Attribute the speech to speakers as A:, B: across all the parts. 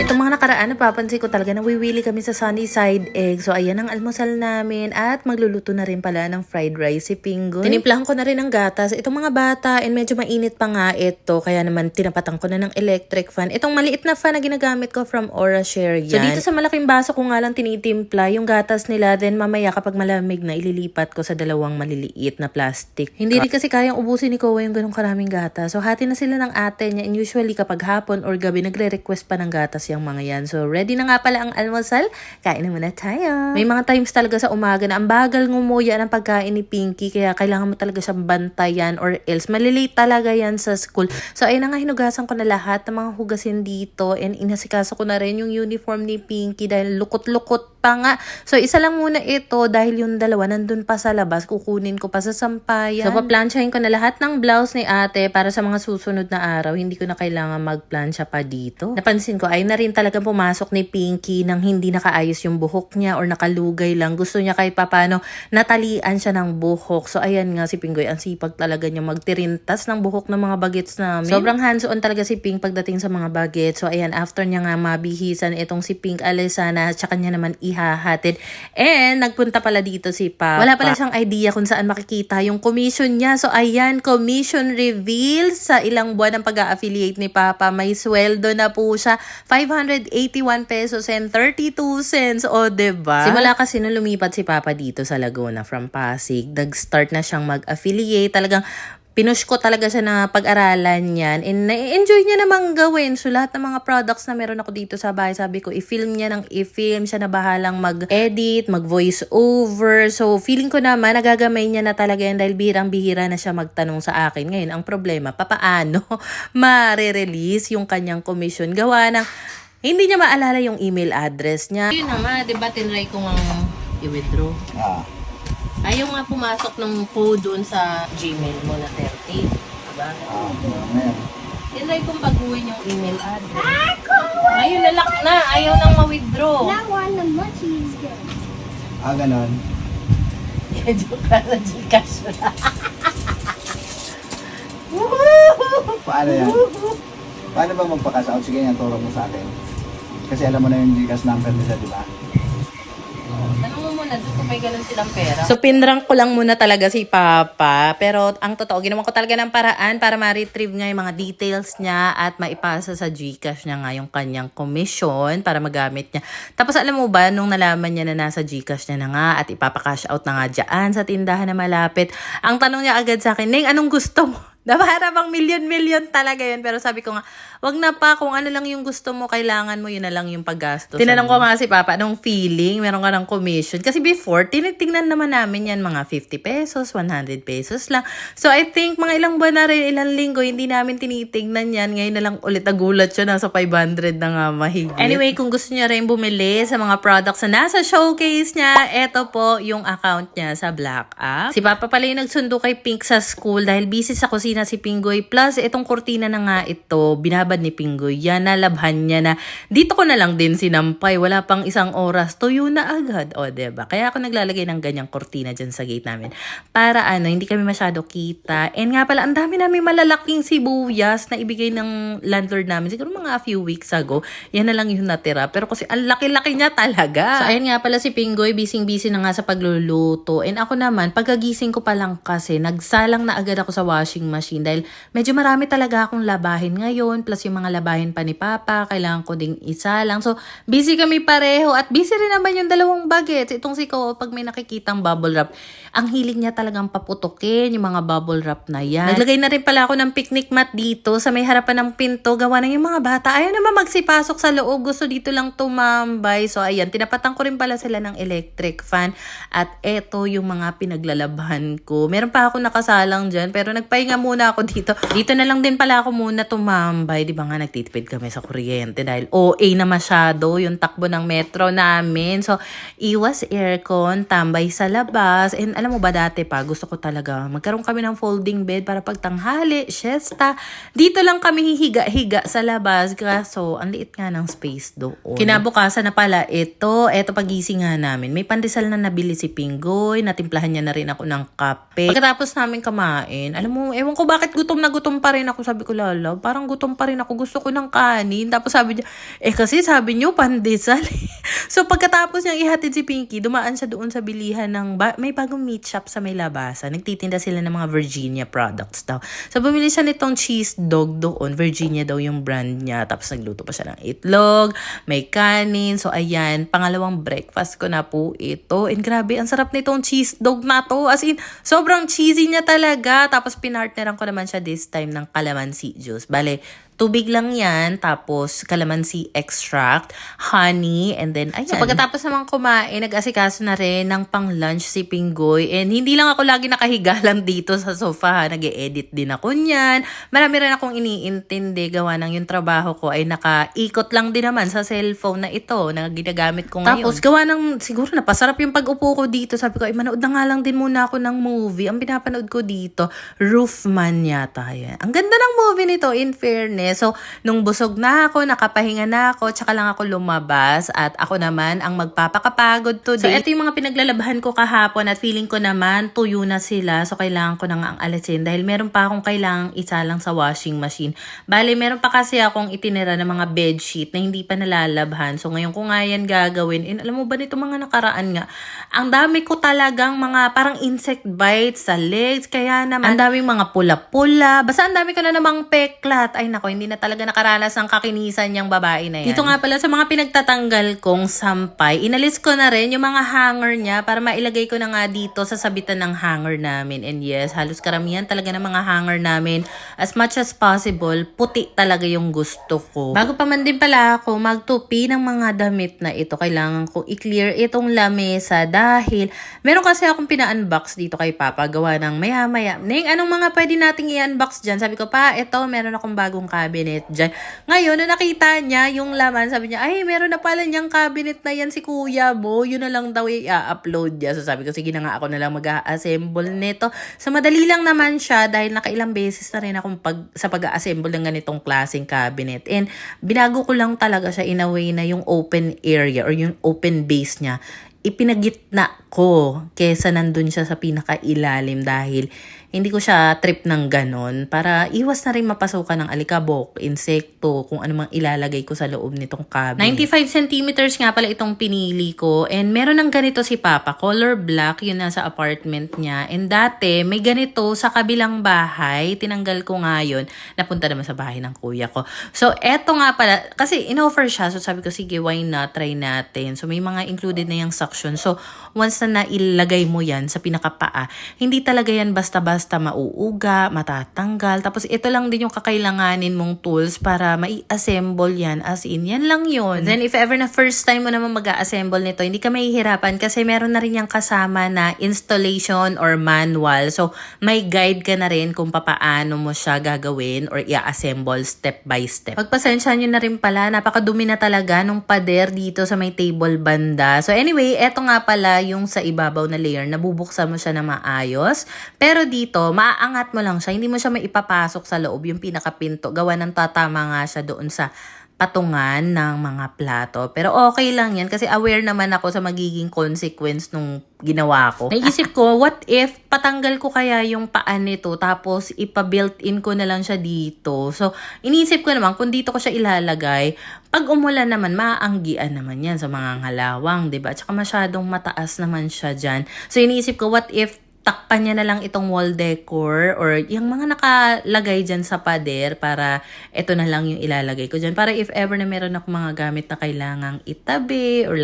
A: Itong mga nakaraan, napapansin ko talaga nawiwili kami sa sunny side egg. So, ayan ang almusal namin. At magluluto na rin pala ng fried rice si Pingoy. Tinimplahan ko na rin ng gatas. Itong mga bata, and medyo mainit pa nga ito. Kaya naman tinapatan ko na ng electric fan. Itong maliit na fan na ginagamit ko from Aura Share yan. So, dito sa malaking baso ko nga lang tinitimpla yung gatas nila. Then, mamaya kapag malamig na, ililipat ko sa dalawang maliliit na plastic. Hindi rin kasi kayang ubusin ni Kowa yung ganong karaming gatas. So, hati na sila ng ate niya. And usually, kapag hapon or gabi, nagre-request pa ng gatas yung mga yan. So, ready na nga pala ang almusal. Kain na muna tayo. May mga times talaga sa umaga na ang bagal ngumuya ng pagkain ni Pinky. Kaya kailangan mo talaga siyang bantayan or else malilate talaga yan sa school. So, ayun na nga, hinugasan ko na lahat ng mga hugasin dito. And inasikaso ko na rin yung uniform ni Pinky dahil lukot-lukot pa nga. So, isa lang muna ito dahil yung dalawa nandun pa sa labas. Kukunin ko pa sa sampayan. So, paplansyahin ko na lahat ng blouse ni ate para sa mga susunod na araw. Hindi ko na kailangan magplansya pa dito. Napansin ko, ay na rin talagang pumasok ni Pinky nang hindi nakaayos yung buhok niya or nakalugay lang. Gusto niya kahit papano natalian siya ng buhok. So, ayan nga si Pingoy. Ang sipag talaga niya magtirintas ng buhok ng mga bagets namin. Sobrang hands-on talaga si Pink pagdating sa mga bagets. So, ayan, after niya nga mabihisan itong si Pink Alesana, tsaka niya naman ihahatid. And, nagpunta pala dito si Papa. Wala pala siyang idea kung saan makikita yung commission niya. So, ayan, commission reveal sa ilang buwan ng pag-a-affiliate ni Papa. May sweldo na po siya. 581 pesos and 32 cents. O, diba? Simula kasi nung lumipat si Papa dito sa Laguna from Pasig, nag-start na siyang mag-affiliate. Talagang pinush ko talaga siya na pag-aralan yan. And na-enjoy niya namang gawin. So, lahat ng mga products na meron ako dito sa bahay, sabi ko, i-film niya ng i-film. Siya na bahalang mag-edit, mag-voice over. So, feeling ko naman, nagagamay niya na talaga yan dahil bihirang-bihira na siya magtanong sa akin. Ngayon, ang problema, papaano ma-release yung kanyang commission? Gawa ng, hindi niya maalala yung email address niya. Yun naman, diba, tinry ko nga i-withdraw. Ayaw nga pumasok ng code doon sa Gmail mo na 30. Diba?
B: Ngayon.
A: Tinry kong baguhin yung email address. Ngayon lalak na. Ayaw nang ma-withdraw.
B: Ganon.
A: Joke ka sa Gcash na.
B: Paano yan? Paano ba magpa-cash out? Sige yan, turo mo sa akin. Kasi alam mo na yung Gcash number nila, di ba?
A: Tanong mo muna doon kung may ganun silang pera. So, pinrank ko lang muna talaga si Papa. Pero, ang totoo, ginawa ko talaga ng paraan para ma-retrieve nga yung mga details niya at maipasa sa Gcash niya nga yung kanyang commission para magamit niya. Tapos, alam mo ba, nung nalaman niya na nasa Gcash niya na nga at ipapa-cash out na nga dyan sa tindahan na malapit, ang tanong niya agad sa akin, Neng, anong gusto mo? Para bang million talaga yun. Pero sabi ko nga, wag na pa, kung ano lang yung gusto mo, kailangan mo, yun na lang yung paggastos. Tinanong ko nga si Papa, anong feeling? Meron ka ng commission? Kasi before, tinitingnan naman namin yan, mga 50 pesos, 100 pesos lang. So I think, mga ilang buwan na rin, ilang linggo, hindi namin tinitingnan yan. Ngayon na lang ulit nagulat siya, nasa 500 na nga mahigit. Anyway, kung gusto niya rin bumili sa mga products na nasa showcase niya, eto po yung account niya sa Black App. Si Papa pala yung nagsundo kay Pink sa school dahil busy sa kusina si Pingoy. Plus, itong kurtina na nga ito, binabad ni Pingoy. Yan, nalabhan niya na. Dito ko na lang din sinampay. Wala pang isang oras. Tuyo na agad. O, diba? Kaya ako naglalagay ng ganyang kurtina dyan sa gate namin. Para hindi kami masyado kita. And nga pala, ang dami namin malalaking sibuyas na ibigay ng landlord namin. Siguro mga a few weeks ago. Yan na lang yung natira. Pero kasi ang laki-laki niya talaga. So, ayun nga pala si Pingoy, busy-busy na nga sa pagluluto. And ako naman, pagkagising ko pa lang kasi, nagsalang na agad ako sa washing machine dahil medyo marami talaga akong labahin ngayon plus yung mga labahin pa ni Papa, kailangan ko ding isalang. So, busy kami pareho at busy rin naman yung dalawang bagets. Itong si Ko, pag may nakikitang bubble wrap, ang hilig niya talagang paputukin yung mga bubble wrap na yan. Naglagay na rin pala ako ng picnic mat dito sa may harapan ng pinto. Gawa na yung mga bata. Ayaw naman magsipasok sa loob. Gusto dito lang tumambay. So, ayan, tinapatan ko rin pala sila ng electric fan. At eto yung mga pinaglalabhan ko. Meron pa ako nakasalang dyan, pero nagpahinga muna ako dito. Dito na lang din pala ako muna tumambay. Di ba nga nagtitipid kami sa kuryente dahil OA na masyado yung takbo ng metro namin. So, iwas aircon, tambay sa labas. And alam mo ba dati pa, gusto ko talaga magkaroon kami ng folding bed para pag tanghali, siesta. Dito lang kami higa-higa sa labas. Kaso, ang liit nga ng space doon. Kinabukasan na pala ito pagising nga namin. May pandesal na nabili si Pingoy. Natimplahan niya na rin ako ng kape. Pagkatapos namin kumain, alam mo, ewan ko ko bakit gutom na gutom pa rin ako. Sabi ko, lala, parang gutom pa rin ako. Gusto ko ng kanin. Tapos sabi niya, kasi sabi niyo, pandesal. So pagkatapos niyang ihatid si Pinky, dumaan siya doon sa bilihan ng, may bagong meat shop sa may labasan. Nagtitinda sila ng mga Virginia products daw. So bumili siya nitong cheese dog doon. Virginia daw yung brand niya. Tapos nagluto pa siya ng itlog, may kanin. So ayan, pangalawang breakfast ko na po ito. And grabe, ang sarap nitong cheese dog na to. As in, sobrang cheesy niya talaga. Tapos pinartneran ko naman siya this time ng calamansi juice. Bale, tubig lang yan, tapos calamansi extract, honey, and then ayan. So pagkatapos naman kumain, nag-asikaso na rin ng pang-lunch si Pinggoy. And hindi lang ako lagi nakahiga lang dito sa sofa, nag-e-edit din ako niyan. Marami rin akong iniintindi, gawa ng yung trabaho ko ay nakaikot lang din naman sa cellphone na ito na ginagamit ko ngayon. Tapos gawa ng, siguro napasarap yung pag-upo ko dito. Sabi ko, ay manood na nga lang din muna ako ng movie. Ang pinapanood ko dito, Roofman yata yan. Ang ganda ng movie nito, in fairness. So, nung busog na ako, nakapahinga na ako, tsaka lang ako lumabas at ako naman ang magpapakapagod today. So, ito yung mga pinaglalabahan ko kahapon at feeling ko naman tuyo na sila. So, kailangan ko na nga ang alisin dahil meron pa akong kailangang isalang sa washing machine. Bale, meron pa kasi akong itinira ng mga bedsheet na hindi pa nalalabhan. So, ngayon ko nga yan gagawin. And alam mo ba nito mga nakaraan nga, ang dami ko talagang mga parang insect bites sa legs. Kaya naman, ang daming mga pula-pula. Basta ang dami ko na namang peklat. Ay nako, hindi na talaga nakaranas ng kakinisan niyang babae na yan. Dito nga pala sa mga pinagtatanggal kong sampay, inalis ko na rin yung mga hanger niya para mailagay ko na nga dito sa sabitan ng hanger namin. And yes, halos karamihan talaga ng mga hanger namin, as much as possible, puti talaga yung gusto ko. Bago pa man din pala ako magtupi ng mga damit na ito, kailangan ko i-clear itong lamesa dahil meron kasi akong pina-unbox dito kay Papa, gawa ng maya-maya. Ning, anong mga pwede nating i-unbox dyan? Sabi ko, pa, ito, meron akong bagong cabinet dyan. Ngayon, nung nakita niya yung laman, sabi niya, ay, meron na pala niyang cabinet na yan si kuya mo. Yun na lang daw i-upload niya. So sabi ko, sige na nga, ako na lang mag-a-assemble nito. So madali lang naman siya dahil nakailang beses na rin akong sa pag-a-assemble ng ganitong klaseng cabinet. And binago ko lang talaga siya in a way na yung open area or yung open base niya, ipinagitna ko kesa nandun siya sa pinakailalim dahil hindi ko siya trip ng ganon para iwas na rin mapasukan ng alikabok, insekto, kung ano mang ilalagay ko sa loob nitong cabinet. 95 centimeters nga pala itong pinili ko and meron ng ganito si Papa, color black, yun nasa apartment niya. And dati may ganito sa kabilang bahay, tinanggal ko nga yun, napunta naman sa bahay ng kuya ko. So eto nga pala, kasi in-offer siya, so sabi ko sige why not, try natin. So may mga included na yung suction. So once na nailagay mo yan sa pinakapaa, hindi talaga yan basta-basta mauuga, matatanggal. Tapos ito lang din yung kakailanganin mong tools para mai-assemble yan. As in, yan lang yun. Then if ever na first time mo naman mag-assemble nito, hindi ka mahihirapan kasi meron na rin yung kasama na installation or manual. So may guide ka na rin kung papaano mo siya gagawin or i-assemble step by step. Pagpasensya nyo na rin pala, napakadumi na talaga nung pader dito sa may table banda. So anyway, eto nga pala yung sa ibabaw na layer, nabubuksan mo siya na maayos. Pero dito, maaangat mo lang siya, hindi mo siya maipapasok sa loob yung pinakapinto. Gawa ng tatama nga siya doon sa patungan ng mga plato. Pero okay lang yan kasi aware naman ako sa magiging consequence nung ginawa ko. Naisip ko, what if patanggal ko kaya yung paan nito tapos ipa-built-in ko na lang siya dito. So, iniisip ko naman kung dito ko siya ilalagay, pag umulan naman, maaanggian naman yan sa mga ngalawang, diba? At saka masyadong mataas naman siya dyan. So, iniisip ko, what if takpan niya na lang itong wall decor or yung mga nakalagay dyan sa pader para ito na lang yung ilalagay ko dyan. Para if ever na meron ako mga gamit na kailangang itabi or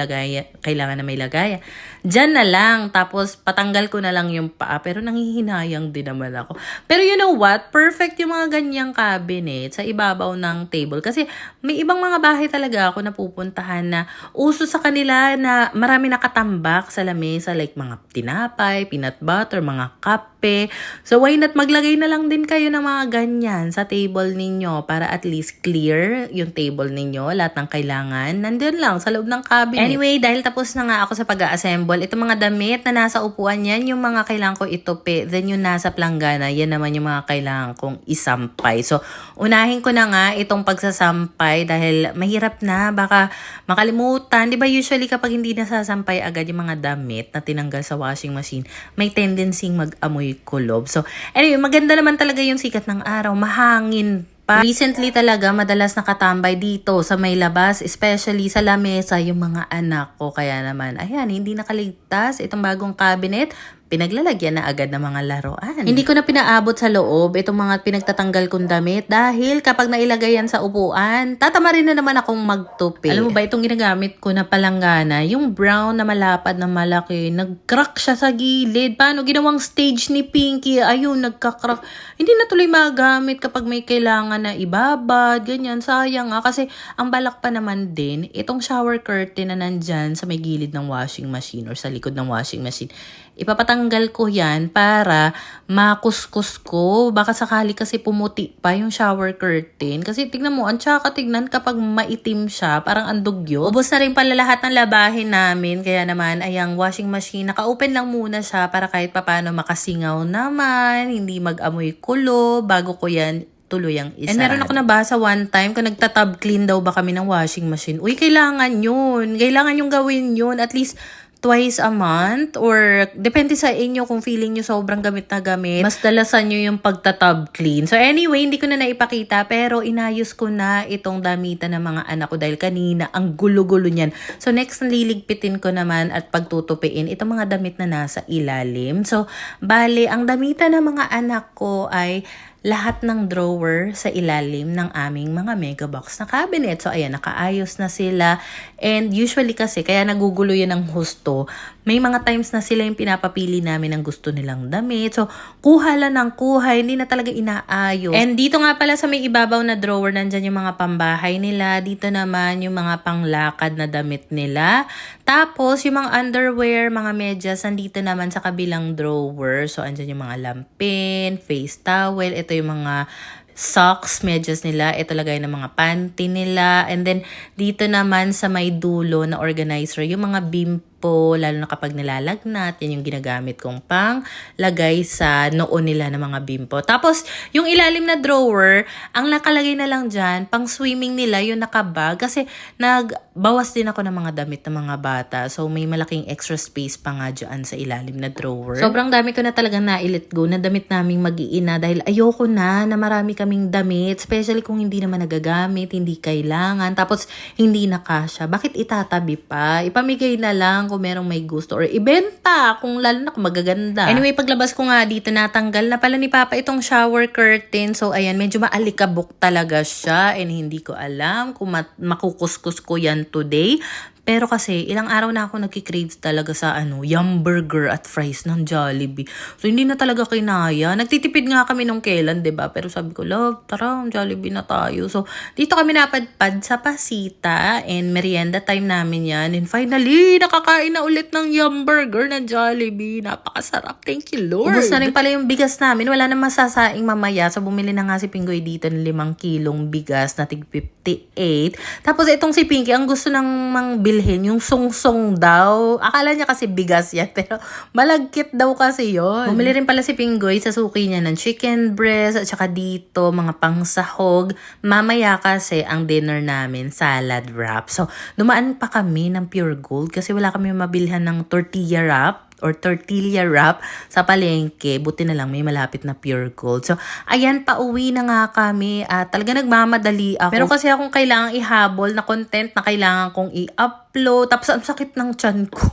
A: kailangan na may lagaya, dyan na lang. Tapos patanggal ko na lang yung paa. Pero nanghihinayang din naman ako. Pero you know what? Perfect yung mga ganyang cabinet sa ibabaw ng table. Kasi may ibang mga bahay talaga ako napupuntahan na uso sa kanila na marami nakatambak sa lamesa like mga tinapay, peanut butter, mga kape. So, why not maglagay na lang din kayo ng mga ganyan sa table ninyo para at least clear yung table ninyo. Lahat ng kailangan, nandun lang sa loob ng cabinet. Anyway, dahil tapos na nga ako sa pag-assemble, itong mga damit na nasa upuan yan, yung mga kailangan ko itupi. Then yung nasa planggana, yan naman yung mga kailangan kong isampay. So, unahin ko na nga itong pagsasampay dahil mahirap na, baka makalimutan. Di ba usually kapag hindi nasasampay agad yung mga damit na tinanggal sa washing machine, may tendency mag-amoy amoy kulob. So, anyway, maganda naman talaga yung sikat ng araw. Mahangin pa. Recently talaga, madalas nakatambay dito sa may labas, especially sa lamesa, yung mga anak ko. Kaya naman, ayan, hindi nakaligtas itong bagong cabinet. Pinaglalagyan na agad ng mga laruan. Hindi ko na pinaabot sa loob itong mga pinagtatanggal kong damit dahil kapag nailagay yan sa upuan, tatama rin na naman akong magtupi. Alam mo ba itong ginagamit ko na palanggana, yung brown na malapad na malaki, nag-crack siya sa gilid. Paano? Ginawang stage ni Pinky. Ayun, nagka-crack. Hindi na tuloy magamit kapag may kailangan na ibabad, ganyan. Sayang nga kasi ang balak pa naman din, itong shower curtain na nandyan sa may gilid ng washing machine or sa likod ng washing machine. Ipapatanggal ko yan para makuskus ko. Baka sakali kasi pumuti pa yung shower curtain. Kasi tignan mo, ang tsaka tignan kapag maitim siya, parang andugyo. Ubos na rin pala lahat ng labahin namin. Kaya naman, ayang washing machine, naka-open lang muna siya para kahit papano makasingaw naman, hindi mag-amoy kulo, bago ko yan tuluyang isa. And meron ako nabasa one time kung nagtatab clean daw ba kami ng washing machine. Uy, kailangan yun. Kailangan yung gawin yun. At least twice a month or depende sa inyo kung feeling nyo sobrang gamit na gamit. Mas dalasan nyo yung pagtatab clean. So anyway, hindi ko na naipakita pero inayos ko na itong damitan ng mga anak ko dahil kanina ang gulo-gulo niyan. So next liligpitin ko naman at pagtutupiin itong mga damit na nasa ilalim. So bale, ang damitan ng mga anak ko ay lahat ng drawer sa ilalim ng aming mga mega box na cabinet. So, ayan, nakaayos na sila. And usually kasi, kaya nagugulo yan ng husto. May mga times na sila yung pinapapili namin ng gusto nilang damit. So, kuha lang ng kuha, hindi na talaga inaayos. And dito nga pala sa may ibabaw na drawer, nandyan yung mga pambahay nila. Dito naman yung mga panglakad na damit nila. Tapos, yung mga underwear, mga medyas, nandito naman sa kabilang drawer. So, andyan yung mga lampin, face towel, ito yung mga socks, medyas nila. Ito lagay ng mga panty nila. And then, dito naman sa may dulo na organizer, yung mga bimpo, lalo na kapag nilalagnat, yan yung ginagamit kong pang lagay sa noon nila ng mga bimpo. Tapos, yung ilalim na drawer, ang nakalagay na lang dyan, pang swimming nila, yung nakabag. Kasi, nagbawas din ako ng mga damit ng mga bata. So, may malaking extra space pa nga dyan sa ilalim na drawer. Sobrang dami ko na talagang na-let go na damit naming mag-iina dahil ayoko na marami kaming damit, especially kung hindi naman nagagamit, hindi kailangan, tapos hindi na kasya. Bakit itatabi pa? Ipamigay na lang kung merong may gusto or ibenta kung lalo na kung magaganda. Anyway, paglabas ko nga dito, natanggal na pala ni Papa itong shower curtain. So, ayan, medyo maalikabok talaga siya and hindi ko alam kung makukuskus ko yan today. Pero kasi, ilang araw na ako nagkikrave talaga sa yum burger at fries ng Jollibee. So, hindi na talaga kinaya. Nagtitipid nga kami nung kailan, 'di ba? Pero sabi ko, love, tara, Jollibee na tayo. So, dito kami napadpad sa Pasita and merienda time namin yan. And finally, nakakain na ulit ng yum burger ng Jollibee. Napakasarap. Thank you, Lord. Ubus na rin pala yung bigas namin. Wala na masasaing mamaya. So, bumili na nga si Pingoy dito ng 5 kilong bigas na tig 58. Tapos, itong si Pinky, ang gusto ng bilhin, yung sungsong daw. Akala niya kasi bigas yan, pero malagkit daw kasi yon. Bumili rin pala si Pingoy sa suki niya ng chicken breast at saka dito, mga pangsahog. Mamaya kasi ang dinner namin, salad wrap. So, dumaan pa kami ng Pure Gold kasi wala kami mabilhan ng tortilla wrap or tortilla wrap sa palengke. Buti na lang may malapit na Pure Gold. So, ayan, pauwi na nga kami at talaga nagmamadali ako. Meron kasi akong kailangang ihabol na content na kailangan kong i-upload. Tapos, ang sakit ng tiyan ko.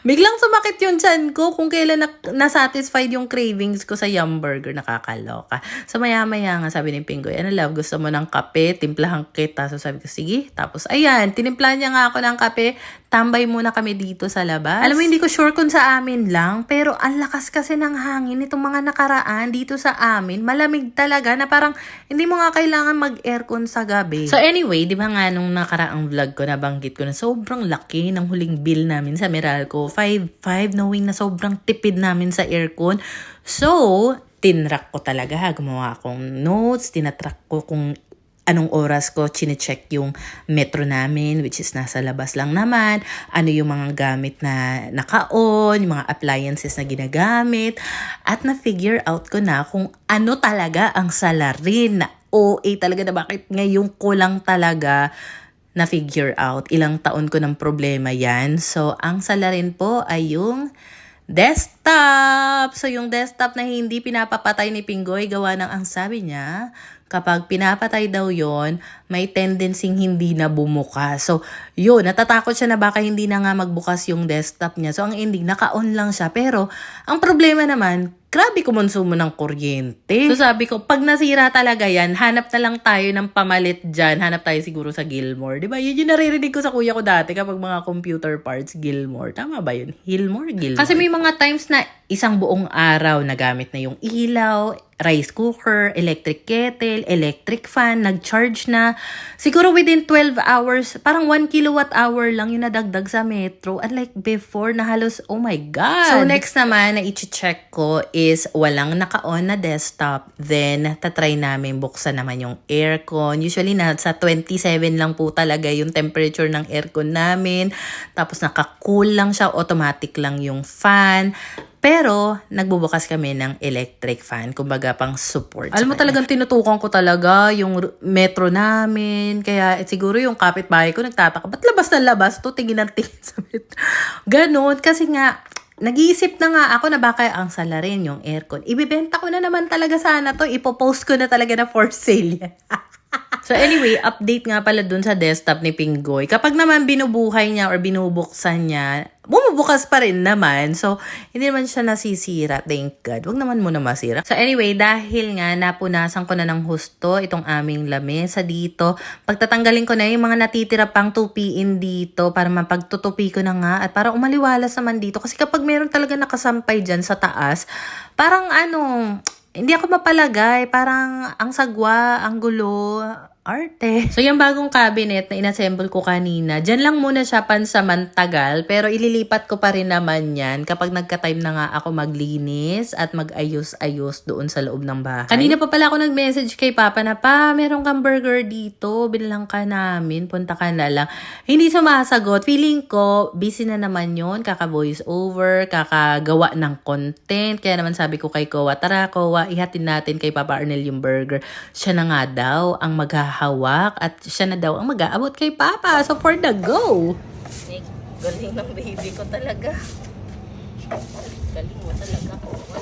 A: Biglang sumakit yung tiyan ko kung kailan na-satisfied yung cravings ko sa yum burger. Nakakaloka. So, maya-maya nga sabi ni Pingoy, love, gusto mo ng kape? Timplahan kita. So, sabi ko, sige. Tapos, ayan, tinimplahan niya nga ako ng kape. Tambay muna kami dito sa labas. Alam mo, hindi ko sure kung sa amin lang, pero ang lakas kasi ng hangin itong mga nakaraan dito sa amin. Malamig talaga na parang hindi mo nga kailangan mag-aircon sa gabi. So anyway, di ba nga nung nakaraang vlog ko, nabanggit ko na sobrang laki ng huling bill namin sa Meralco. 5,500 knowing na sobrang tipid namin sa aircon. So, tinrack ko talaga. Gumawa akong notes, tinatrack ko kung anong oras ko chinecheck yung metro namin, which is nasa labas lang naman. Ano yung mga gamit na naka-on, yung mga appliances na ginagamit. At na-figure out ko na kung ano talaga ang salarin na OA talaga na bakit ngayon ko lang talaga na-figure out. Ilang taon ko ng problema yan. So, ang salarin po ay yung desktop. So, yung desktop na hindi pinapapatay ni Pinggoy, gawa ng ang sabi niya, kapag pinapatay daw yon, may tendency hindi na bumukas. So, yun, natatakot siya na baka hindi na nga magbukas yung desktop niya. So, ang ending, naka-on lang siya. Pero, ang problema naman, grabe kumonsumo ng kuryente. So, sabi ko, pag nasira talaga yan, hanap na lang tayo ng pamalit dyan. Hanap tayo siguro sa Gilmore. Diba? Yun yung naririnig ko sa kuya ko dati kapag mga computer parts, Gilmore. Tama ba yun? Gilmore? Kasi may mga times na isang buong araw nagamit na yung ilaw, rice cooker, electric kettle, electric fan, nag-charge na. Siguro within 12 hours, parang 1 kilowatt hour lang yung nadagdag sa metro. Unlike before na halos, oh my God. So next naman na i-check ko is walang naka-on na desktop. Then, tatry namin buksan naman yung aircon. Usually, nasa 27 lang po talaga yung temperature ng aircon namin. Tapos, naka-cool lang siya. Automatic lang yung fan. Pero, nagbubukas kami ng electric fan. Kumbaga, pang support. Alam mo talagang tinutukan ko talaga yung metro namin. Kaya, siguro yung kapitbahay ko nagtataka, ba't labas na labas to? Tingin ng tingin sa metro. Ganon. Kasi nga, nag-iisip na nga ako na baka ang salarin yung aircon. Ibibenta ko na naman talaga sana to. Ipopost ko na talaga na for sale yan. So anyway, update nga pala dun sa desktop ni Pinggoy. Kapag naman binubuhay niya or binubuksan niya, bumubukas pa rin naman. So, hindi naman siya nasisira. Thank God. Huwag naman muna masira. So anyway, dahil nga napunasan ko na ng husto itong aming lamesa dito, pagtatanggalin ko na yung mga natitira pang tupiin dito para mapagtutupi ko na nga at para umaliwalas naman dito. Kasi kapag meron talaga nakasampay dyan sa taas, parang hindi ako mapalagay. Parang ang sagwa, ang gulo, arte. So, yung bagong cabinet na inassemble ko kanina, dyan lang muna siya pansamantagal. Pero ililipat ko pa rin naman yan kapag nagka-time na nga ako maglinis at mag-ayos-ayos doon sa loob ng bahay. Kanina pa pala ako nag-message kay Papa na, Pa, meron kang burger dito. Binilang ka namin. Punta ka na lang. Hindi sumasagot. Feeling ko, busy na naman yun. Kaka-voice over, kakagawa ng content. Kaya naman sabi ko kay Kowa, tara Kowa, ihatin natin kay Papa Arnel yung burger. Siya na nga daw ang maghahawak at siya na daw ang mag-aabot kay Papa. So for the go! Galing ng baby ko talaga. Galing mo talaga, Kowa.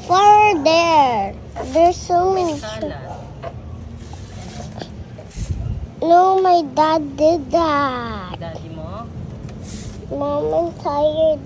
C: Where there? There's so many. No, my dad did that.
A: Daddy mo?
C: Mom, I'm tired.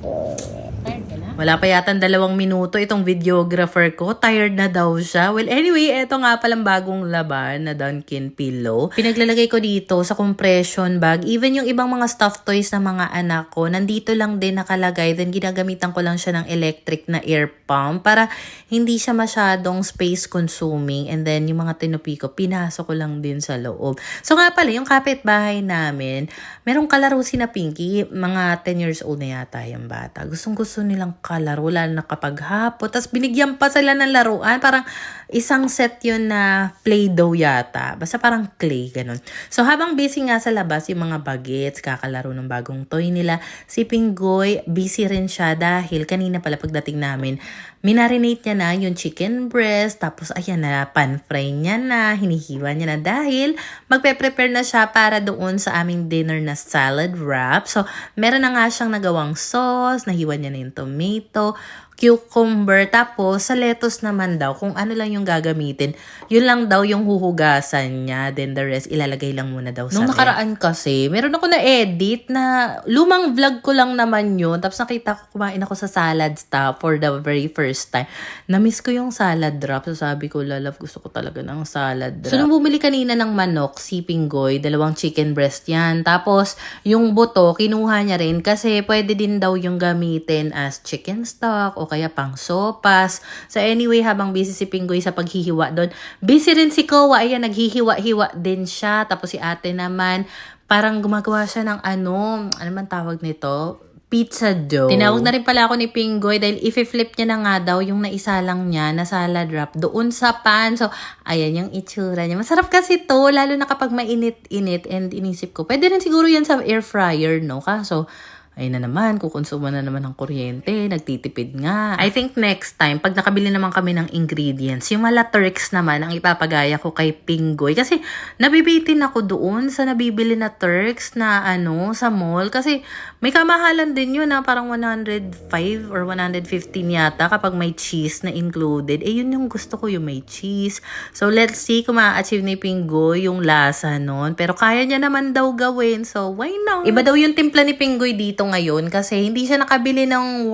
A: Tired ka na? Wala pa yata 2 minuto itong videographer ko. Tired na daw siya. Well, anyway, eto nga palang bagong laban na Dunkin pillow. Pinaglalagay ko dito sa compression bag. Even yung ibang mga stuffed toys ng mga anak ko, nandito lang din nakalagay. Then ginagamitan ko lang siya ng electric na air pump para hindi siya masyadong space consuming. And then yung mga tinupi ko, pinasok ko lang din sa loob. So nga pala, yung kapitbahay namin, merong kalaro si na Pinky. Mga 10 years old na yata yung bata. Gustong-gusto nilang kalaro, lalo na kapag hapon. Tapos binigyan pa sila ng laruan. Parang isang set yun na Play-Doh yata. Basta parang clay, ganun. So habang busy nga sa labas, yung mga bagets, kakalaro ng bagong toy nila, si Pinggoy, busy rin siya dahil kanina pala pagdating namin, minarinate niya na yung chicken breast, tapos ayan na, pan-fry niya na, hinihiwa niya na dahil magpe-prepare na siya para doon sa aming dinner na salad wrap. So, meron na nga siyang nagawang sauce, nahiwa niya na yung tomato, cucumber, tapos sa lettuce naman daw, kung ano lang yung gagamitin, yun lang daw yung huhugasan niya, then the rest ilalagay lang muna daw sa ref. Nung nakaraan kasi, meron ako na-edit na lumang vlog ko lang naman yun, tapos nakita ko kumain ako sa salad stuff for the very first time. Na-miss ko yung salad wrap, so sabi ko, love, gusto ko talaga ng salad wrap. So nung bumili kanina ng manok, si Pinggoy, 2 chicken breast yan, tapos yung buto, kinuha niya rin kasi pwede din daw yung gamitin as chicken stock o kaya pang sopas. So anyway, habang busy si Pinggoy sa paghihiwa doon, busy rin si Kowa. Ayan, naghihiwa-hiwa din siya. Tapos si ate naman, parang gumagawa siya ng ano man tawag nito? Pizza dough. Tinawag na rin pala ako ni Pinggoy dahil i-flip niya na nga daw yung naisalang niya na salad wrap doon sa pan. So, ayan yung itsura niya. Masarap kasi to, lalo na kapag mainit-init, and inisip ko, pwede rin siguro yan sa air fryer, no? Kaso, Ayun na naman, kukonsumo na naman ng kuryente, nagtitipid nga. I think next time, pag nakabili naman kami ng ingredients, yung mga Turks naman ang ipapagaya ko kay Pinggoy. Kasi nabibitin ako doon sa nabibili na Turks na sa mall. Kasi may kamahalan din yun na parang 105 or 115 yata kapag may cheese na included. Yun yung gusto ko, yung may cheese. So let's see kung ma-achieve ni Pinggoy yung lasa nun. Pero kaya niya naman daw gawin. So why not? Iba daw yung timpla ni Pinggoy dito ngayon kasi hindi siya nakabili ng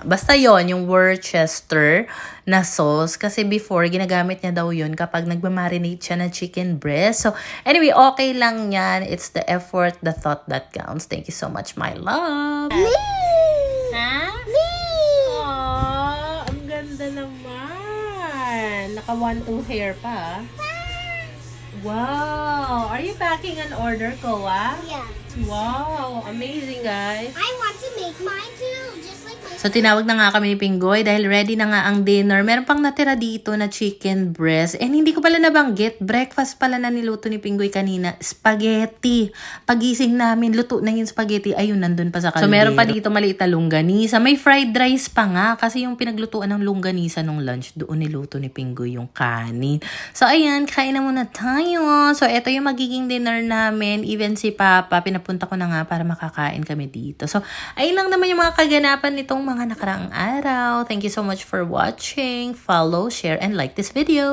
A: basta yon yung Worcester na sauce kasi before ginagamit niya daw yun kapag nagmamarinate siya ng chicken breast. So anyway, okay lang yan. It's the effort, the thought that counts. Thank you so much, my love. Ha? Aww, ang ganda naman. Naka 1-2 hair pa. Wow! Are you packing an order, Koa?
C: Yeah.
A: Wow! Amazing, guys!
C: I want to make mine too, just like my.
A: So, tinawag na nga kami ni Pinggoy dahil ready na nga ang dinner. Meron pang natira dito na chicken breast. And hindi ko pala nabanggit, breakfast pala na niluto ni Pinggoy kanina. Spaghetti. Pagising namin, luto na yung spaghetti. Ayun, nandun pa sa kaldero. So, meron pa dito maliit na longganisa. May fried rice pa nga kasi yung pinaglutuan ng longganisa nung lunch, doon niluto ni Pinggoy yung kanin. So, ayan, kain na muna tayo. So, eto yung magiging dinner namin. Even si Papa, pinapunta ko na nga para makakain kami dito. So, ayun lang naman yung mga kaganapan nitong mga nakaraang araw. Thank you so much for watching. Follow, share, and like this video.